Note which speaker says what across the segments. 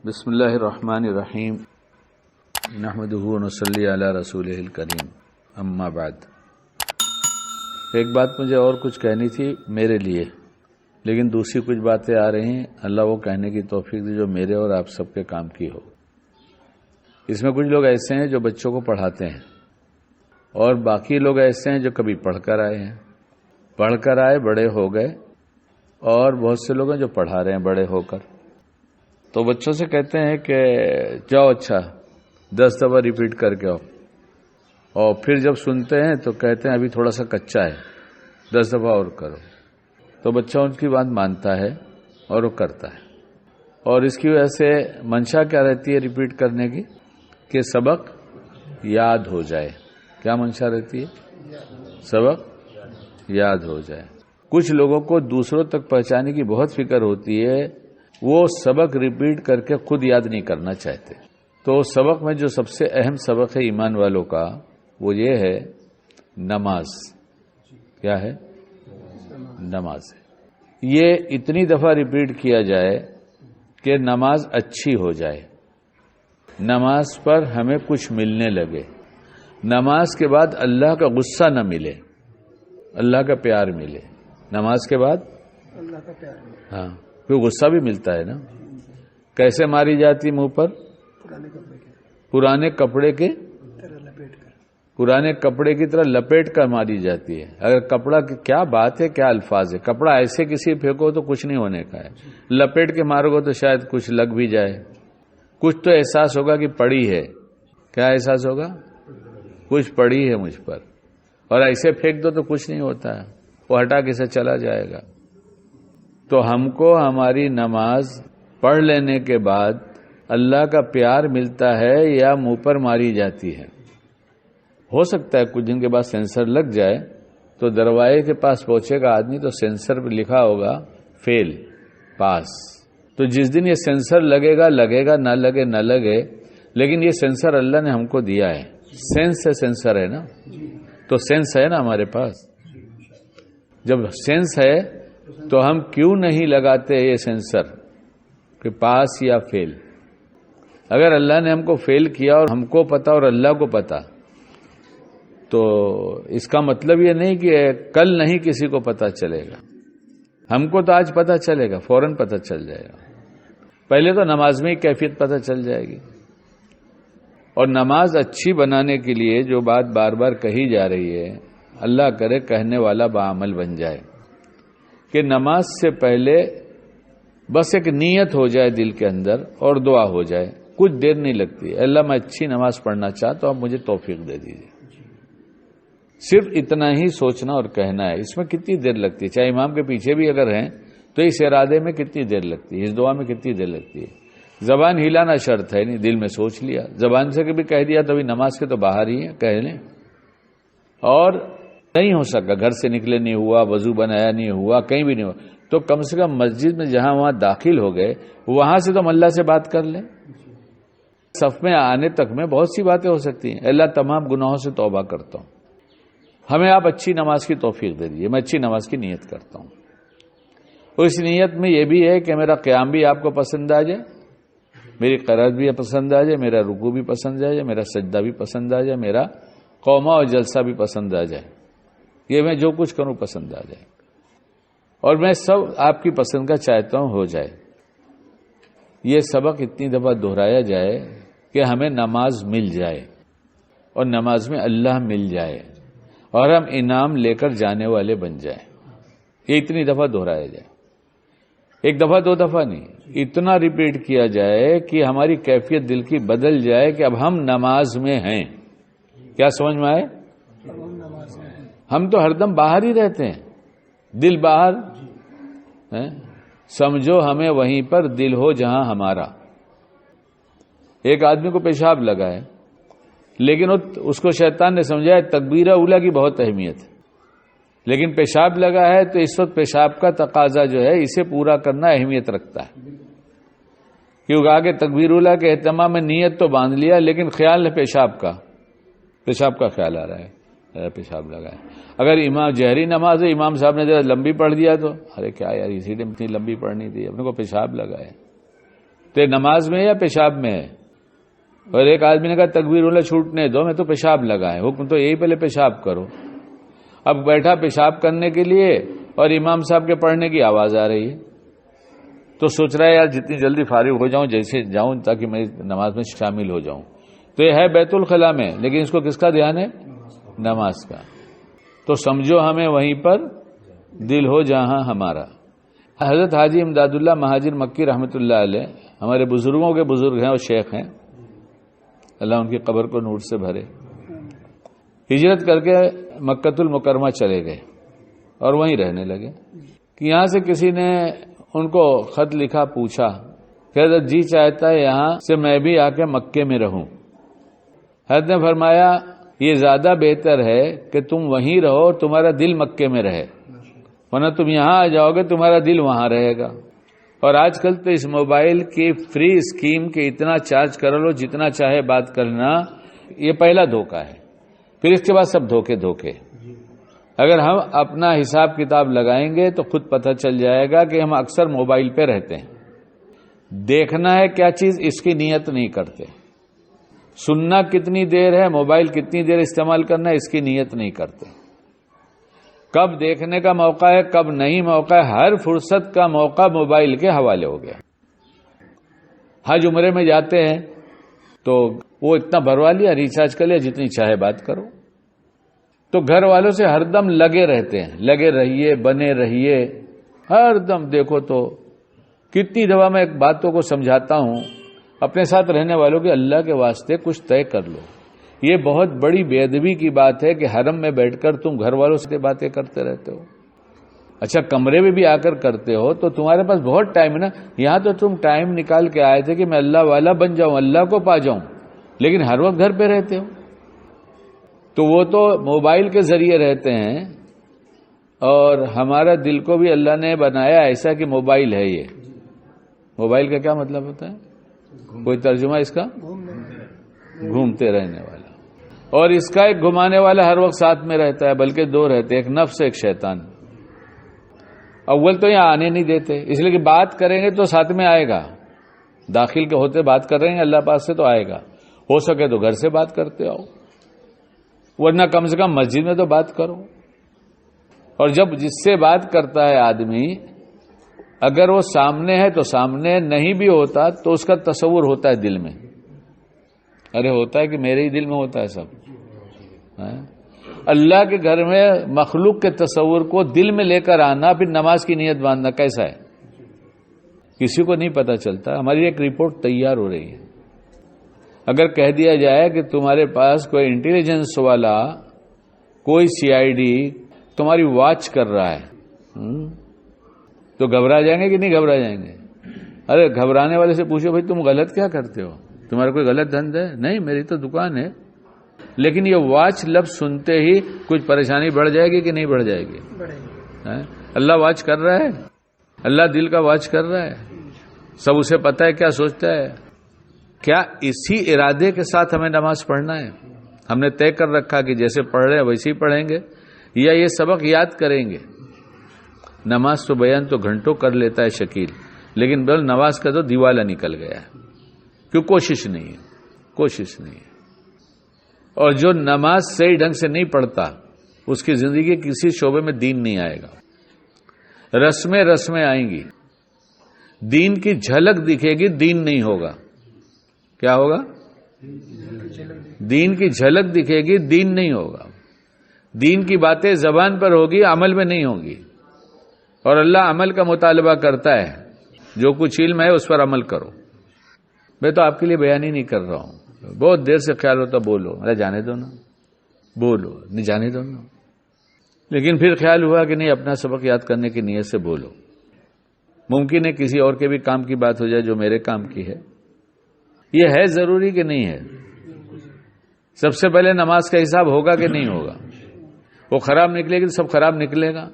Speaker 1: بسم اللہ الرحمن الرحیم نحمدہ ونصلی علی رسولہ الکریم اما بعد۔ ایک بات مجھے اور کچھ کہنی تھی میرے لیے، لیکن دوسری کچھ باتیں آ رہی ہیں، اللہ وہ کہنے کی توفیق دی جو میرے اور آپ سب کے کام کی ہو۔ اس میں کچھ لوگ ایسے ہیں جو بچوں کو پڑھاتے ہیں، اور باقی لوگ ایسے ہیں جو کبھی پڑھ کر آئے ہیں، پڑھ کر آئے بڑے ہو گئے، اور بہت سے لوگ ہیں جو پڑھا رہے ہیں بڑے ہو کر۔ تو بچوں سے کہتے ہیں کہ جاؤ اچھا 10 دفعہ ریپیٹ کر کے آؤ، اور پھر جب سنتے ہیں تو کہتے ہیں ابھی تھوڑا سا کچا ہے 10 دفعہ اور کرو۔ تو بچہ ان کی بات مانتا ہے اور وہ کرتا ہے، اور اس کی وجہ سے منشا کیا رہتی ہے ریپیٹ کرنے کی کہ سبق یاد ہو جائے۔ کیا منشا رہتی ہے؟ سبق یاد ہو جائے۔ کچھ لوگوں کو دوسروں تک پہنچانے کی بہت فکر ہوتی ہے، وہ سبق ریپیٹ کر کے خود یاد نہیں کرنا چاہتے۔ تو سبق میں جو سب سے اہم سبق ہے ایمان والوں کا وہ یہ ہے نماز۔ کیا ہے؟ نماز ہے۔ یہ اتنی دفعہ ریپیٹ کیا جائے کہ نماز اچھی ہو جائے، نماز پر ہمیں کچھ ملنے لگے، نماز کے بعد اللہ کا غصہ نہ ملے، اللہ کا پیار ملے۔ نماز کے بعد اللہ کا پیار ملے، ہاں، کوئی غصہ بھی ملتا ہے نا۔ کیسے ماری جاتی منہ پر؟ پرانے کپڑے کی طرح لپیٹ کر ماری جاتی ہے۔ اگر کپڑا کیا بات ہے، کیا الفاظ ہے، کپڑا ایسے کسی پھینکو تو کچھ نہیں ہونے کا ہے، لپیٹ کے مارو گے تو شاید کچھ لگ بھی جائے، کچھ تو احساس ہوگا کہ پڑی ہے۔ کیا احساس ہوگا؟ کچھ پڑی ہے مجھ پر۔ اور ایسے پھینک دو تو کچھ نہیں ہوتا ہے، وہ ہٹا کے سے چلا جائے گا۔ تو ہم کو ہماری نماز پڑھ لینے کے بعد اللہ کا پیار ملتا ہے یا منہ پر ماری جاتی ہے؟ ہو سکتا ہے کچھ دن کے بعد سینسر لگ جائے تو دروازے کے پاس پہنچے گا آدمی تو سینسر پہ لکھا ہوگا فیل، پاس۔ تو جس دن یہ سینسر لگے گا، نہ لگے نہ لگے، لیکن یہ سینسر اللہ نے ہم کو دیا ہے۔ سینس سے سینسر ہے نا، تو سینس ہے نا ہمارے پاس۔ جب سینس ہے تو ہم کیوں نہیں لگاتے یہ سینسر کہ پاس یا فیل؟ اگر اللہ نے ہم کو فیل کیا اور ہم کو پتا اور اللہ کو پتا، تو اس کا مطلب یہ نہیں کہ کل نہیں کسی کو پتا چلے گا، ہم کو تو آج پتا چلے گا، فوراً پتا چل جائے گا۔ پہلے تو نماز میں ہی کیفیت پتا چل جائے گی۔ اور نماز اچھی بنانے کے لیے جو بات بار بار کہی جا رہی ہے، اللہ کرے کہنے والا بعمل بن جائے، کہ نماز سے پہلے بس ایک نیت ہو جائے دل کے اندر اور دعا ہو جائے، کچھ دیر نہیں لگتی۔ اللہ میں اچھی نماز پڑھنا چاہتا ہوں، آپ مجھے توفیق دے دیجیے۔ صرف اتنا ہی سوچنا اور کہنا ہے۔ اس میں کتنی دیر لگتی ہے؟ چاہے امام کے پیچھے بھی اگر ہیں تو اس ارادے میں کتنی دیر لگتی ہے، اس دعا میں کتنی دیر لگتی ہے؟ زبان ہلانا شرط ہے نہیں، دل میں سوچ لیا، زبان سے کبھی کہہ دیا تو ابھی نماز کے تو باہر ہی ہے، کہہ لیں۔ اور نہیں ہو سکا، گھر سے نکلے نہیں ہوا، وضو بنایا نہیں ہوا، کہیں بھی نہیں ہوا، تو کم سے کم مسجد میں جہاں وہاں داخل ہو گئے وہاں سے تو اللہ سے بات کر لیں۔ صف میں آنے تک میں بہت سی باتیں ہو سکتی ہیں۔ اللہ تمام گناہوں سے توبہ کرتا ہوں، ہمیں آپ اچھی نماز کی توفیق دے دیجیے، میں اچھی نماز کی نیت کرتا ہوں۔ اس نیت میں یہ بھی ہے کہ میرا قیام بھی آپ کو پسند آ جائے، میری قرات بھی پسند آ جائے، میرا رکوع بھی پسند آ جائے، میرا سجدہ بھی پسند آ جائے، میرا قومہ اور جلسہ بھی پسند آ جائے، یہ میں جو کچھ کروں پسند آ جائے، اور میں سب آپ کی پسند کا چاہتا ہوں ہو جائے۔ یہ سبق اتنی دفعہ دہرایا جائے کہ ہمیں نماز مل جائے، اور نماز میں اللہ مل جائے، اور ہم انعام لے کر جانے والے بن جائیں۔ یہ اتنی دفعہ دہرایا جائے، ایک دفعہ دو دفعہ نہیں، اتنا ریپیٹ کیا جائے کہ ہماری کیفیت دل کی بدل جائے کہ اب ہم نماز میں ہیں۔ کیا سمجھ میں آئے؟ ہم تو ہر دم باہر ہی رہتے ہیں، دل باہر، سمجھو ہمیں وہیں پر دل ہو جہاں ہمارا۔ ایک آدمی کو پیشاب لگا ہے، لیکن اس کو شیطان نے سمجھایا تکبیرہ اولیٰ کی بہت اہمیت ہے، لیکن پیشاب لگا ہے تو اس وقت پیشاب کا تقاضا جو ہے اسے پورا کرنا اہمیت رکھتا ہے، کیونکہ آگے تکبیر اولیٰ کے اہتمام میں نیت تو باندھ لیا، لیکن خیال ہے پیشاب کا خیال آ رہا ہے، پیشاب لگا ہے۔ اگر امام جہری نماز ہے، امام صاحب نے ذرا لمبی پڑھ دیا تو ارے کیا یار اسی نے اتنی لمبی پڑھنی تھی، اپنے کو پیشاب لگا ہے، تو نماز میں یا پیشاب میں ہے؟ اور ایک آدمی نے کہا تکبیر اولا چھوٹنے دو، میں تو پیشاب لگا ہے، حکم تو یہی پہلے پیشاب کرو۔ اب بیٹھا پیشاب کرنے کے لیے اور امام صاحب کے پڑھنے کی آواز آ رہی ہے، تو سوچ رہا ہے یار جتنی جلدی فارغ ہو جاؤں جیسے جاؤں تاکہ میں نماز میں شامل ہو جاؤں۔ تو یہ ہے بیت الخلاء میں، لیکن اس کو کس کا دھیان ہے؟ نماز کا۔ تو سمجھو ہمیں وہیں پر دل ہو جہاں ہمارا۔ حضرت حاجی امداد اللہ مہاجر مکی رحمۃ اللہ علیہ ہمارے بزرگوں کے بزرگ ہیں اور شیخ ہیں، اللہ ان کی قبر کو نور سے بھرے۔ ہجرت کر کے مکۃ المکرمہ چلے گئے اور وہیں رہنے لگے کہ یہاں سے کسی نے ان کو خط لکھا، پوچھا کہ حضرت جی چاہتا ہے یہاں سے میں بھی آ کے مکے میں رہوں۔ حضرت نے فرمایا یہ زیادہ بہتر ہے کہ تم وہیں رہو اور تمہارا دل مکے میں رہے، ورنہ تم یہاں آ جاؤ گے تمہارا دل وہاں رہے گا۔ اور آج کل تو اس موبائل کی فری اسکیم کے اتنا چارج کر لو جتنا چاہے بات کرنا، یہ پہلا دھوکہ ہے، پھر اس کے بعد سب دھوکے۔ اگر ہم اپنا حساب کتاب لگائیں گے تو خود پتہ چل جائے گا کہ ہم اکثر موبائل پہ رہتے ہیں، دیکھنا ہے کیا چیز اس کی نیت نہیں کرتے، سننا کتنی دیر ہے، موبائل کتنی دیر استعمال کرنا ہے اس کی نیت نہیں کرتے، کب دیکھنے کا موقع ہے کب نہیں موقع ہے، ہر فرصت کا موقع موبائل کے حوالے ہو گیا۔ حج عمرے میں جاتے ہیں تو وہ اتنا بھروا لیا، ریچارج کر لیا، جتنی چاہے بات کرو، تو گھر والوں سے ہر دم لگے رہتے ہیں، لگے رہیے، بنے رہیے، ہر دم دیکھو۔ تو کتنی دفعہ میں باتوں کو سمجھاتا ہوں اپنے ساتھ رہنے والوں کے، اللہ کے واسطے کچھ طے کر لو۔ یہ بہت بڑی بے ادبی کی بات ہے کہ حرم میں بیٹھ کر تم گھر والوں سے باتیں کرتے رہتے ہو، اچھا کمرے میں بھی آ کر کرتے ہو تو تمہارے پاس بہت ٹائم ہے نا، یہاں تو تم ٹائم نکال کے آئے تھے کہ میں اللہ والا بن جاؤں، اللہ کو پا جاؤں، لیکن ہر وقت گھر پہ رہتے ہو۔ تو وہ تو موبائل کے ذریعے رہتے ہیں، اور ہمارا دل کو بھی اللہ نے بنایا ایسا کہ موبائل ہے۔ یہ موبائل کا کیا مطلب ہوتا ہے؟ کوئی ترجمہ اس کا؟ گھومتے رہنے والا، اور اس کا ایک گھمانے والا ہر وقت ساتھ میں رہتا ہے، بلکہ دو رہتے ہیں، ایک نفس ایک شیطان۔ اول تو یہاں آنے نہیں دیتے، اس لیے کہ بات کریں گے تو ساتھ میں آئے گا، داخل کے ہوتے بات کر رہے ہیں اللہ پاک سے تو آئے گا، ہو سکے تو گھر سے بات کرتے آؤ، ورنہ کم سے کم مسجد میں تو بات کرو۔ اور جب جس سے بات کرتا ہے آدمی، اگر وہ سامنے ہے تو سامنے، نہیں بھی ہوتا تو اس کا تصور ہوتا ہے دل میں، ارے ہوتا ہے کہ میرے ہی دل میں ہوتا ہے سب۔ اللہ کے گھر میں مخلوق کے تصور کو دل میں لے کر آنا، پھر نماز کی نیت باندھنا کیسا ہے؟ کسی کو نہیں پتا چلتا۔ ہماری ایک رپورٹ تیار ہو رہی ہے، اگر کہہ دیا جائے کہ تمہارے پاس کوئی انٹیلیجنس والا، کوئی CID تمہاری واچ کر رہا ہے، تو گھبرا جائیں گے کہ نہیں گھبرا جائیں گے؟ ارے گھبرانے والے سے پوچھو بھائی تم غلط کیا کرتے ہو، تمہارا کوئی غلط دھندہ ہے؟ نہیں، میری تو دکان ہے۔ لیکن یہ واچ لفظ سنتے ہی کچھ پریشانی بڑھ جائے گی کہ نہیں بڑھ جائے گی؟ اللہ واچ کر رہا ہے، اللہ دل کا واچ کر رہا ہے، سب اسے پتہ ہے کیا سوچتا ہے۔ کیا اسی ارادے کے ساتھ ہمیں نماز پڑھنا ہے؟ ہم نے طے کر رکھا کہ جیسے پڑھ رہے ہیں ویسے ہی پڑھیں گے، یا یہ سبق یاد کریں گے؟ نماز تو بیان تو گھنٹوں کر لیتا ہے شکیل، لیکن بل نماز کا تو دیوالا نکل گیا ہے، کیوں؟ کوشش نہیں ہے۔ اور جو نماز صحیح ڈھنگ سے نہیں پڑھتا اس کی زندگی کسی شعبے میں دین نہیں آئے گا، رسمیں آئیں گی، دین کی جھلک دکھے گی، دین نہیں ہوگا۔ کیا ہوگا؟ دین کی جھلک دکھے گی، دین نہیں ہوگا۔ دین کی باتیں زبان پر ہوگی، عمل میں نہیں ہوگی، اور اللہ عمل کا مطالبہ کرتا ہے، جو کچھ علم ہے اس پر عمل کرو۔ میں تو آپ کے لیے بیان ہی نہیں کر رہا ہوں، بہت دیر سے خیال ہوتا بولو، ارے جانے دو نا، بولو نہیں، جانے دو نا، لیکن پھر خیال ہوا کہ نہیں، اپنا سبق یاد کرنے کی نیت سے بولو۔ ممکن ہے کسی اور کے بھی کام کی بات ہو جائے جو میرے کام کی ہے، یہ ہے ضروری کہ نہیں ہے؟ سب سے پہلے نماز کا حساب ہوگا کہ نہیں ہوگا؟ وہ خراب نکلے گی تو سب خراب نکلے گا۔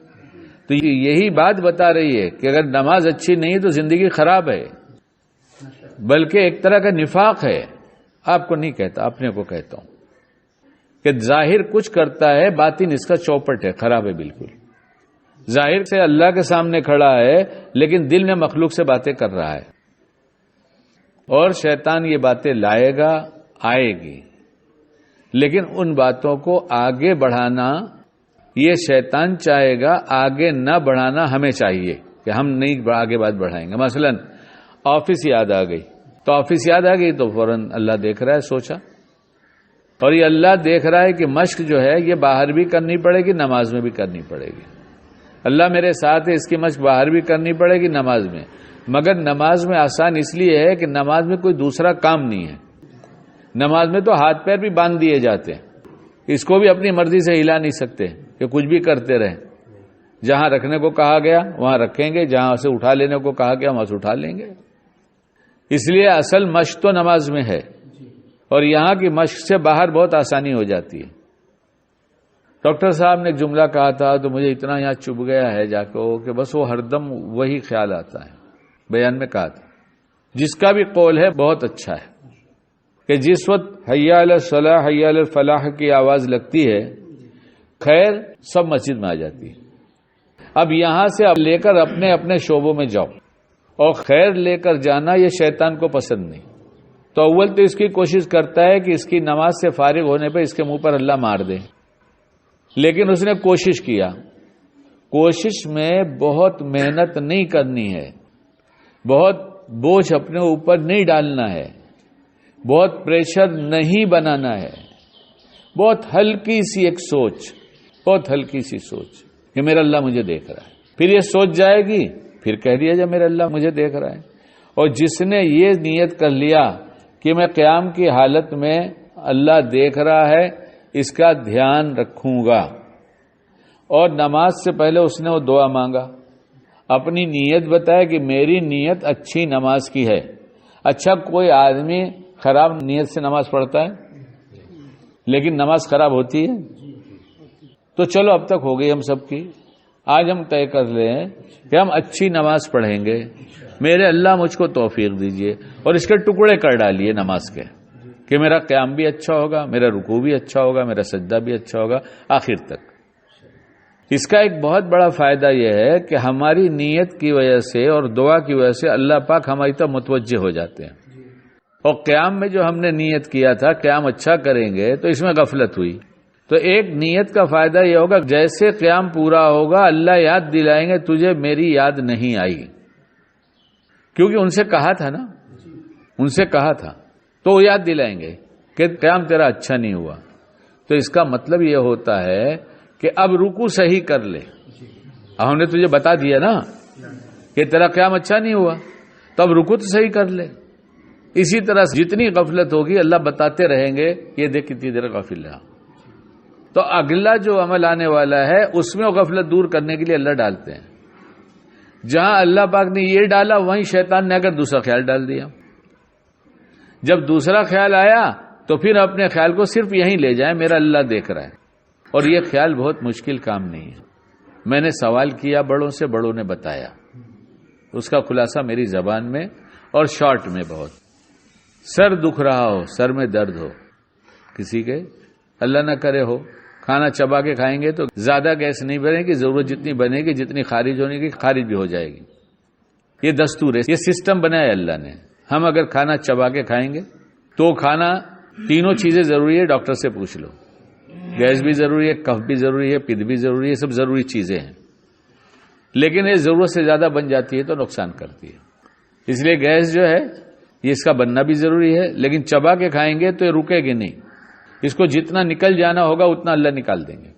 Speaker 1: تو یہی بات بتا رہی ہے کہ اگر نماز اچھی نہیں تو زندگی خراب ہے، بلکہ ایک طرح کا نفاق ہے۔ آپ کو نہیں کہتا، اپنے کو کہتا ہوں کہ ظاہر کچھ کرتا ہے، باطن اس کا چوپٹ ہے، خراب ہے بالکل۔ ظاہر سے اللہ کے سامنے کھڑا ہے لیکن دل میں مخلوق سے باتیں کر رہا ہے۔ اور شیطان یہ باتیں لائے گا، آئے گی، لیکن ان باتوں کو آگے بڑھانا یہ شیطان چاہے گا، آگے نہ بڑھانا ہمیں چاہیے کہ ہم نہیں آگے بات بڑھائیں گے۔ مثلا آفس یاد آ گئی، تو آفس یاد آ گئی تو فوراً اللہ دیکھ رہا ہے سوچا، اور یہ اللہ دیکھ رہا ہے کہ مشق جو ہے یہ باہر بھی کرنی پڑے گی، نماز میں بھی کرنی پڑے گی۔ اللہ میرے ساتھ ہے، اس کی مشق باہر بھی کرنی پڑے گی، نماز میں، مگر نماز میں آسان اس لیے ہے کہ نماز میں کوئی دوسرا کام نہیں ہے۔ نماز میں تو ہاتھ پیر بھی باندھ دیے جاتے ہیں، اس کو بھی اپنی مرضی سے ہلا نہیں سکتے کہ کچھ بھی کرتے رہیں۔ جہاں رکھنے کو کہا گیا وہاں رکھیں گے، جہاں سے اٹھا لینے کو کہا گیا وہاں سے اٹھا لیں گے۔ اس لیے اصل مشق تو نماز میں ہے، اور یہاں کی مشق سے باہر بہت آسانی ہو جاتی ہے۔ ڈاکٹر صاحب نے ایک جملہ کہا تھا تو مجھے اتنا یہاں چبھ گیا ہے جا کے کہ بس وہ ہر دم وہی خیال آتا ہے۔ بیان میں کہا تھا، جس کا بھی قول ہے بہت اچھا ہے کہ جس وقت حی علی الصلاح حی علی الفلاح کی آواز لگتی ہے، خیر سب مسجد میں آ جاتی ہے۔ اب یہاں سے اب لے کر اپنے اپنے شعبوں میں جاؤ، اور خیر لے کر جانا یہ شیطان کو پسند نہیں۔ تو اول تو اس کی کوشش کرتا ہے کہ اس کی نماز سے فارغ ہونے پہ اس کے منہ پر اللہ مار دے، لیکن اس نے کوشش کیا۔ کوشش میں بہت محنت نہیں کرنی ہے، بہت بوجھ اپنے اوپر نہیں ڈالنا ہے، بہت پریشر نہیں بنانا ہے، بہت ہلکی سی ایک سوچ، بہت ہلکی سی سوچ کہ میرا اللہ مجھے دیکھ رہا ہے۔ پھر یہ سوچ جائے گی، پھر کہہ دیا جائے میرا اللہ مجھے دیکھ رہا ہے۔ اور جس نے یہ نیت کر لیا کہ میں قیام کی حالت میں اللہ دیکھ رہا ہے، اس کا دھیان رکھوں گا، اور نماز سے پہلے اس نے وہ دعا مانگا، اپنی نیت بتایا کہ میری نیت اچھی نماز کی ہے۔ اچھا، کوئی آدمی خراب نیت سے نماز پڑھتا ہے لیکن نماز خراب ہوتی ہے؟ تو چلو اب تک ہو گئی ہم سب کی، آج ہم طے کر لیں کہ ہم اچھی نماز پڑھیں گے، میرے اللہ مجھ کو توفیق دیجئے، اور اس کے ٹکڑے کر ڈالیے نماز کے کہ میرا قیام بھی اچھا ہوگا، میرا رکوع بھی اچھا ہوگا، میرا سجدہ بھی اچھا ہوگا، آخر تک۔ اس کا ایک بہت بڑا فائدہ یہ ہے کہ ہماری نیت کی وجہ سے اور دعا کی وجہ سے اللہ پاک ہماری طرف متوجہ ہو جاتے ہیں۔ اور قیام میں جو ہم نے نیت کیا تھا قیام اچھا کریں گے تو اس میں غفلت ہوئی، تو ایک نیت کا فائدہ یہ ہوگا جیسے قیام پورا ہوگا اللہ یاد دلائیں گے تجھے میری یاد نہیں آئی، کیونکہ ان سے کہا تھا نا، ان سے کہا تھا تو وہ یاد دلائیں گے کہ قیام تیرا اچھا نہیں ہوا۔ تو اس کا مطلب یہ ہوتا ہے کہ اب رکوع صحیح کر لے، اب ہم نے تجھے بتا دیا نا کہ تیرا قیام اچھا نہیں ہوا، تو اب رکوع تو صحیح کر لے۔ اسی طرح جتنی غفلت ہوگی اللہ بتاتے رہیں گے یہ دیکھ کتنی دیر غافل رہا، تو اگلا جو عمل آنے والا ہے اس میں وہ غفلت دور کرنے کے لیے اللہ ڈالتے ہیں۔ جہاں اللہ پاک نے یہ ڈالا وہیں شیطان نے اگر دوسرا خیال ڈال دیا۔ جب دوسرا خیال آیا تو پھر اپنے خیال کو صرف یہیں لے جائیں میرا اللہ دیکھ رہا ہے، اور یہ خیال بہت مشکل کام نہیں ہے۔ میں نے سوال کیا بڑوں سے، بڑوں نے بتایا، اس کا خلاصہ میری زبان میں اور شارٹ میں بہت۔ سر دکھ رہا ہو، سر میں درد ہو کسی کے، اللہ نہ کرے ہو، کھانا چبا کے کھائیں گے تو زیادہ گیس نہیں بنے گی، ضرورت جتنی بنے گی جتنی خارج ہونے کی خارج بھی ہو جائے گی۔ یہ دستور ہے، یہ سسٹم بنایا اللہ نے۔ ہم اگر کھانا چبا کے کھائیں گے تو کھانا تینوں چیزیں ضروری ہے، ڈاکٹر سے پوچھ لو، گیس بھی ضروری ہے، کف بھی ضروری ہے، پت بھی ضروری ہے، سب ضروری چیزیں ہیں، لیکن یہ ضرورت سے زیادہ بن جاتی ہے تو نقصان کرتی ہے۔ اس لیے گیس جو ہے یہ اس کا بننا بھی ضروری ہے، لیکن چبا کے کھائیں گے تو یہ رکے گی نہیں، اس کو جتنا نکل جانا ہوگا اتنا اللہ نکال دیں گے۔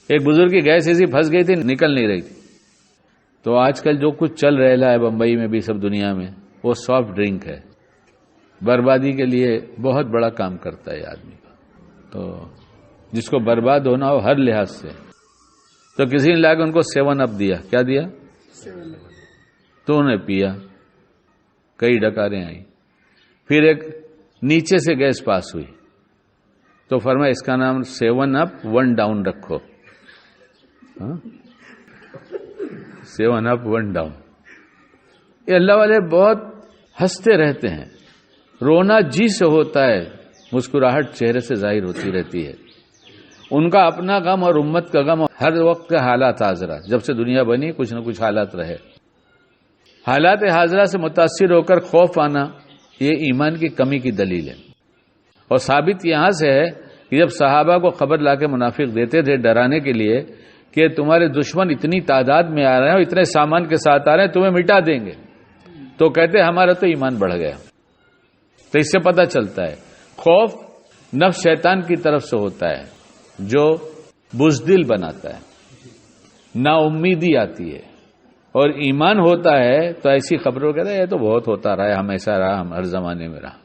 Speaker 1: ایک بزرگ کی گیس ایسی پھنس گئی تھی، نکل نہیں رہی تھی، تو آج کل جو کچھ چل رہا ہے بمبئی میں بھی سب دنیا میں، وہ سافٹ ڈرنک ہے، بربادی کے لیے بہت بڑا کام کرتا ہے آدمی کا۔ تو جس کو برباد ہونا ہو ہر لحاظ سے، تو کسی نے لا کے ان کو 7 اپ دیا، کیا دیا؟ تو انہیں پیا، کئی ڈکاریں آئیں، پھر ایک نیچے سے گیس پاس ہوئی تو فرمایا اس کا نام 7 اپ 1 ڈاؤن رکھو۔ 7 اپ 1 ڈاؤن۔ یہ اللہ والے بہت ہنستے رہتے ہیں، رونا جی سے ہوتا ہے، مسکراہٹ چہرے سے ظاہر ہوتی رہتی ہے۔ ان کا اپنا غم اور امت کا غم، ہر وقت کا حالات حاضرہ، جب سے دنیا بنی کچھ نہ کچھ حالات رہے۔ حالات حاضرہ سے متاثر ہو کر خوف آنا یہ ایمان کی کمی کی دلیل ہے. اور ثابت یہاں سے ہے کہ جب صحابہ کو خبر لا کے منافق دیتے تھے ڈرانے کے لیے کہ تمہارے دشمن اتنی تعداد میں آ رہے ہیں اور اتنے سامان کے ساتھ آ رہے ہیں تمہیں مٹا دیں گے، تو کہتے ہمارا تو ایمان بڑھ گیا. تو اس سے پتہ چلتا ہے خوف نفس شیطان کی طرف سے ہوتا ہے جو بزدل بناتا ہے، نا امیدی آتی ہے. اور ایمان ہوتا ہے تو ایسی خبروں کہتا ہے یہ تو بہت ہوتا رہا ہے، ہمیشہ رہا، ہم ہر زمانے میں رہا.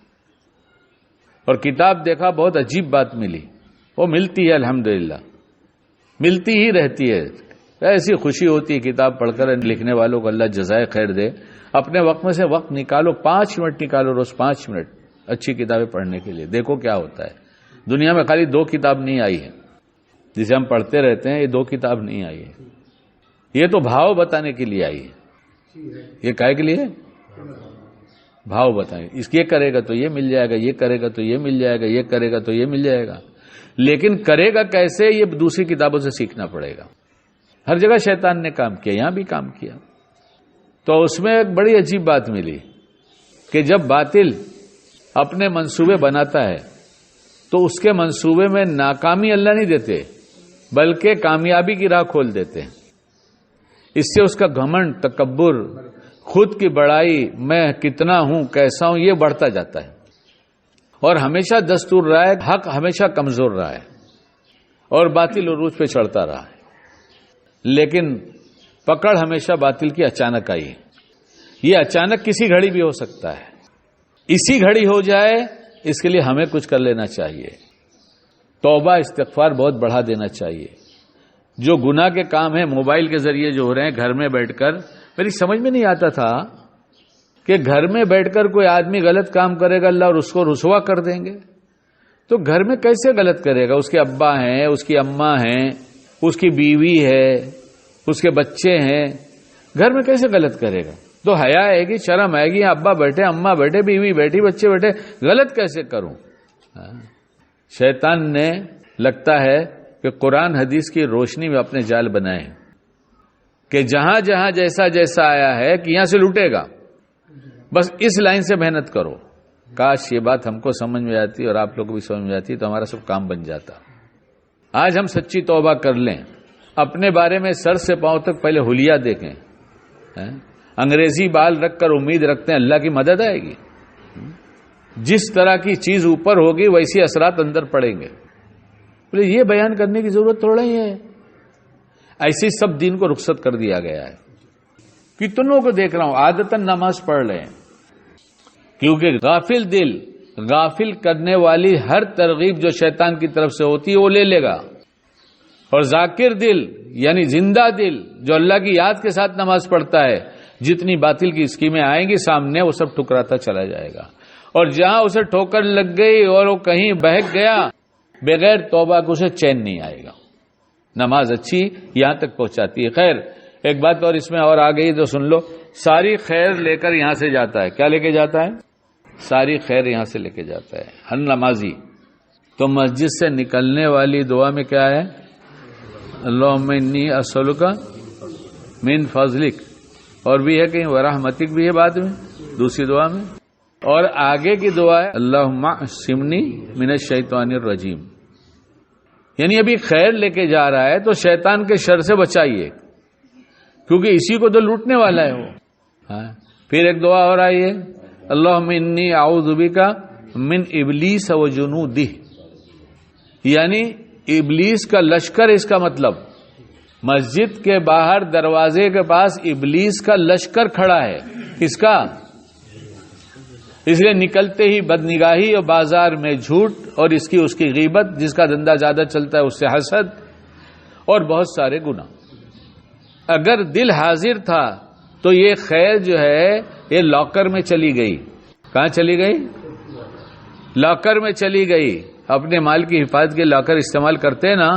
Speaker 1: اور کتاب دیکھا بہت عجیب بات ملی، وہ ملتی ہے الحمدللہ، ملتی ہی رہتی ہے. ایسی خوشی ہوتی ہے کتاب پڑھ کر. لکھنے والوں کو اللہ جزائے خیر دے. اپنے وقت میں سے وقت نکالو، 5 منٹ نکالو روز، 5 منٹ اچھی کتابیں پڑھنے کے لیے. دیکھو کیا ہوتا ہے. دنیا میں خالی 2 کتاب نہیں آئی ہے جسے ہم پڑھتے رہتے ہیں، یہ 2 کتاب نہیں آئی ہے. یہ تو بھاؤ بتانے کے لیے آئی ہے. یہ کائے کے لیے؟ بھاؤ بتائیں. اس یہ کرے گا تو یہ مل جائے گا، یہ کرے گا تو یہ مل جائے گا، یہ کرے گا تو یہ مل جائے گا. لیکن کرے گا کیسے یہ دوسری کتابوں سے سیکھنا پڑے گا. ہر جگہ شیطان نے کام کیا، یہاں بھی کام کیا. تو اس میں ایک بڑی عجیب بات ملی کہ جب باطل اپنے منصوبے بناتا ہے تو اس کے منصوبے میں ناکامی اللہ نہیں دیتے بلکہ کامیابی کی راہ کھول دیتے ہیں. اس سے اس کا گھمنڈ، تکبر، خود کی بڑائی، میں کتنا ہوں، کیسا ہوں، یہ بڑھتا جاتا ہے. اور ہمیشہ دستور رہا ہے، حق ہمیشہ کمزور رہا ہے اور باطل عروج پہ چڑھتا رہا ہے. لیکن پکڑ ہمیشہ باطل کی اچانک آئی ہے. یہ اچانک کسی گھڑی بھی ہو سکتا ہے. اسی گھڑی ہو جائے اس کے لیے ہمیں کچھ کر لینا چاہیے. توبہ استغفار بہت بڑھا دینا چاہیے. جو گناہ کے کام ہیں موبائل کے ذریعے جو ہو رہے ہیں گھر میں بیٹھ کر، میری سمجھ میں نہیں آتا تھا کہ گھر میں بیٹھ کر کوئی آدمی غلط کام کرے گا اللہ اور اس کو رسوا کر دیں گے. تو گھر میں کیسے غلط کرے گا؟ اس کے ابا ہیں، اس کی اماں ہیں، اس کی بیوی ہے، اس کے بچے ہیں، گھر میں کیسے غلط کرے گا؟ تو حیا آئے گی، شرم آئے گی. ابا بیٹھے، اماں بیٹھے، بیوی بیٹھی، بچے بیٹھے، غلط کیسے کروں؟ شیطان نے لگتا ہے کہ قرآن حدیث کی روشنی میں اپنے جال بنائے کہ جہاں جہاں جیسا جیسا آیا ہے کہ یہاں سے لوٹے گا، بس اس لائن سے محنت کرو. کاش یہ بات ہم کو سمجھ میں آتی اور آپ لوگ کو بھی سمجھ میں آتی تو ہمارا سب کام بن جاتا. آج ہم سچی توبہ کر لیں، اپنے بارے میں سر سے پاؤں تک پہلے حلیہ دیکھیں. انگریزی بال رکھ کر امید رکھتے ہیں اللہ کی مدد آئے گی. جس طرح کی چیز اوپر ہوگی ویسی اثرات اندر پڑیں گے. بولے یہ بیان کرنے کی ضرورت تھوڑا ہی ہے. ایسے سب دین کو رخصت کر دیا گیا ہے. کتنوں کو دیکھ رہا ہوں عادتاً نماز پڑھ رہے ہیں، کیونکہ غافل دل، غافل کرنے والی ہر ترغیب جو شیطان کی طرف سے ہوتی ہے وہ لے لے گا. اور ذاکر دل یعنی زندہ دل جو اللہ کی یاد کے ساتھ نماز پڑھتا ہے، جتنی باطل کی اسکیمیں آئیں گی سامنے وہ سب ٹھکراتا چلا جائے گا. اور جہاں اسے ٹھوکر لگ گئی اور وہ کہیں بہک گیا، بغیر توبہ کو اسے چین نہیں آئے گا. نماز اچھی یہاں تک پہنچاتی ہے. خیر ایک بات اور اس میں اور آ گئی تو سن لو. ساری خیر لے کر یہاں سے جاتا ہے. کیا لے کے جاتا ہے؟ ساری خیر یہاں سے لے کے جاتا ہے ہر نمازی. تو مسجد سے نکلنے والی دعا میں کیا ہے؟ اللہم انی اسألک من فضلک، اور بھی ہے کہیں ورحمتک بھی ہے بعد میں دوسری دعا میں. اور آگے کی دعا ہے اللہم اعصمنی من الشیطان الرجیم. یعنی ابھی خیر لے کے جا رہا ہے تو شیطان کے شر سے بچائیے، کیونکہ اسی کو تو لوٹنے والا ہے وہ. پھر ایک دعا اور آئی ہے اللہم انی اعوذ بک من ابلیس و جنودہ، یعنی ابلیس کا لشکر. اس کا مطلب مسجد کے باہر دروازے کے پاس ابلیس کا لشکر کھڑا ہے. کس کا؟ اس لیے نکلتے ہی بدنگاہی اور بازار میں جھوٹ اور اس کی غیبت، جس کا دھندا زیادہ چلتا ہے اس سے حسد اور بہت سارے گناہ. اگر دل حاضر تھا تو یہ خیر جو ہے یہ لاکر میں چلی گئی. کہاں چلی گئی؟ لاکر میں چلی گئی. اپنے مال کی حفاظت کے لاکر استعمال کرتے نا.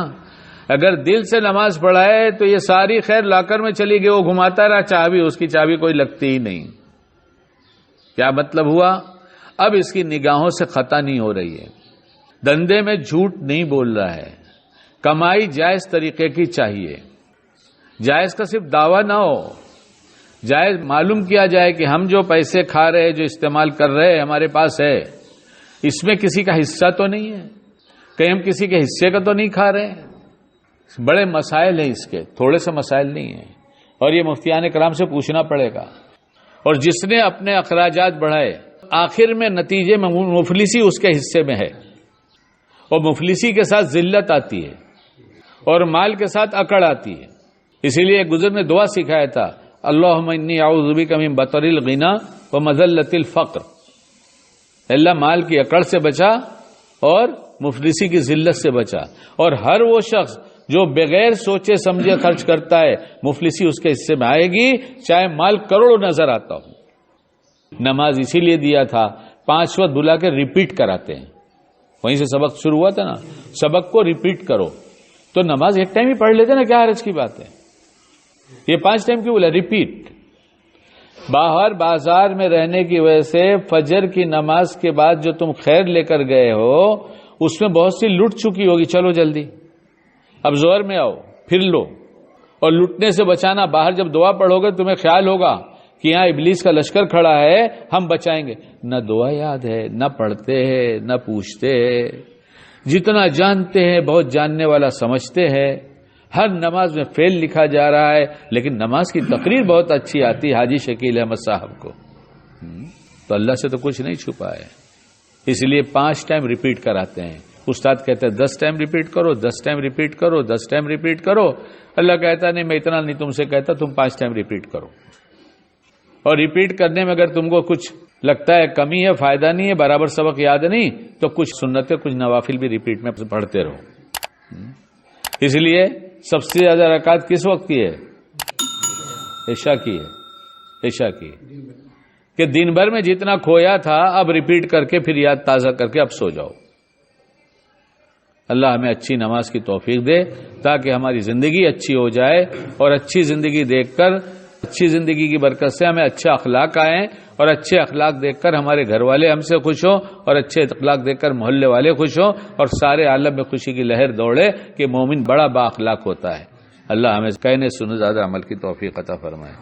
Speaker 1: اگر دل سے نماز پڑھائے تو یہ ساری خیر لاکر میں چلی گئی. وہ گھماتا رہا چابی، اس کی چابی کوئی لگتی ہی نہیں. کیا مطلب ہوا؟ اب اس کی نگاہوں سے خطا نہیں ہو رہی ہے، دندے میں جھوٹ نہیں بول رہا ہے. کمائی جائز طریقے کی چاہیے، جائز کا صرف دعویٰ نہ ہو، جائز معلوم کیا جائے کہ ہم جو پیسے کھا رہے، جو استعمال کر رہے ہمارے پاس ہے، اس میں کسی کا حصہ تو نہیں ہے، کہیں ہم کسی کے حصے کا تو نہیں کھا رہے. بڑے مسائل ہیں اس کے، تھوڑے سے مسائل نہیں ہیں، اور یہ مفتیان کرام سے پوچھنا پڑے گا. اور جس نے اپنے اخراجات بڑھائے، آخر میں نتیجے میں مفلسی اس کے حصے میں ہے، اور مفلسی کے ساتھ ذلت آتی ہے اور مال کے ساتھ اکڑ آتی ہے. اسی لیے گزر نے دعا سکھایا تھا، اللہم انی اعوذ بک من بطر الغنی و مذلت الفقر. اللہ مال کی اکڑ سے بچا اور مفلسی کی ذلت سے بچا. اور ہر وہ شخص جو بغیر سوچے سمجھے خرچ کرتا ہے، مفلسی اس کے حصے میں آئے گی، چاہے مال کروڑوں نظر آتا ہو. نماز اسی لیے دیا تھا 5 وقت بلا کے ریپیٹ کراتے ہیں. وہیں سے سبق شروع ہوا تھا نا، سبق کو ریپیٹ کرو. تو نماز ایک ٹائم ہی پڑھ لیتے نا، کیا حرج کی بات ہے. یہ 5 ٹائم کیوں بولا ریپیٹ؟ باہر بازار میں رہنے کی وجہ سے فجر کی نماز کے بعد جو تم خیر لے کر گئے ہو، اس میں بہت سی لٹ چکی ہوگی. چلو جلدی اب زہر میں آؤ، پھر لو. اور لٹنے سے بچانا، باہر جب دعا پڑھو گے تمہیں خیال ہوگا کہ یہاں ابلیس کا لشکر کھڑا ہے، ہم بچائیں گے. نہ دعا یاد ہے، نہ پڑھتے ہیں، نہ پوچھتے ہیں. جتنا جانتے ہیں بہت جاننے والا سمجھتے ہیں. ہر نماز میں فیل لکھا جا رہا ہے، لیکن نماز کی تقریر بہت اچھی آتی حاجی شکیل احمد صاحب کو. تو اللہ سے تو کچھ نہیں چھپا ہے، اس لیے 5 ٹائم ریپیٹ کراتے ہیں. استاد کہتے ہیں 10 ٹائم ریپیٹ کرو، 10 ٹائم ریپیٹ کرو، 10 ٹائم ریپیٹ کرو. اللہ کہتا نہیں، میں اتنا نہیں تم سے کہتا، تم 5 ٹائم ریپیٹ کرو. اور ریپیٹ کرنے میں اگر تم کو کچھ لگتا ہے کمی ہے، فائدہ نہیں ہے، برابر سبق یاد نہیں، تو کچھ سنتیں، کچھ نوافل بھی ریپیٹ میں پڑھتے رہو. اس لیے سب سے زیادہ رکعت کس وقت کی ہے؟ عشاء کی ہے. عشاء کی کہ دن بھر میں جتنا کھویا تھا اب ریپیٹ کر کے پھر یاد تازہ کر کے اب سو جاؤ. اللہ ہمیں اچھی نماز کی توفیق دے تاکہ ہماری زندگی اچھی ہو جائے، اور اچھی زندگی دیکھ کر، اچھی زندگی کی برکت سے ہمیں اچھے اخلاق آئیں، اور اچھے اخلاق دیکھ کر ہمارے گھر والے ہم سے خوش ہوں، اور اچھے اخلاق دیکھ کر محلے والے خوش ہوں، اور سارے عالم میں خوشی کی لہر دوڑے کہ مومن بڑا با اخلاق ہوتا ہے. اللہ ہمیں کہنے سننے زیادہ عمل کی توفیق عطا فرمائے.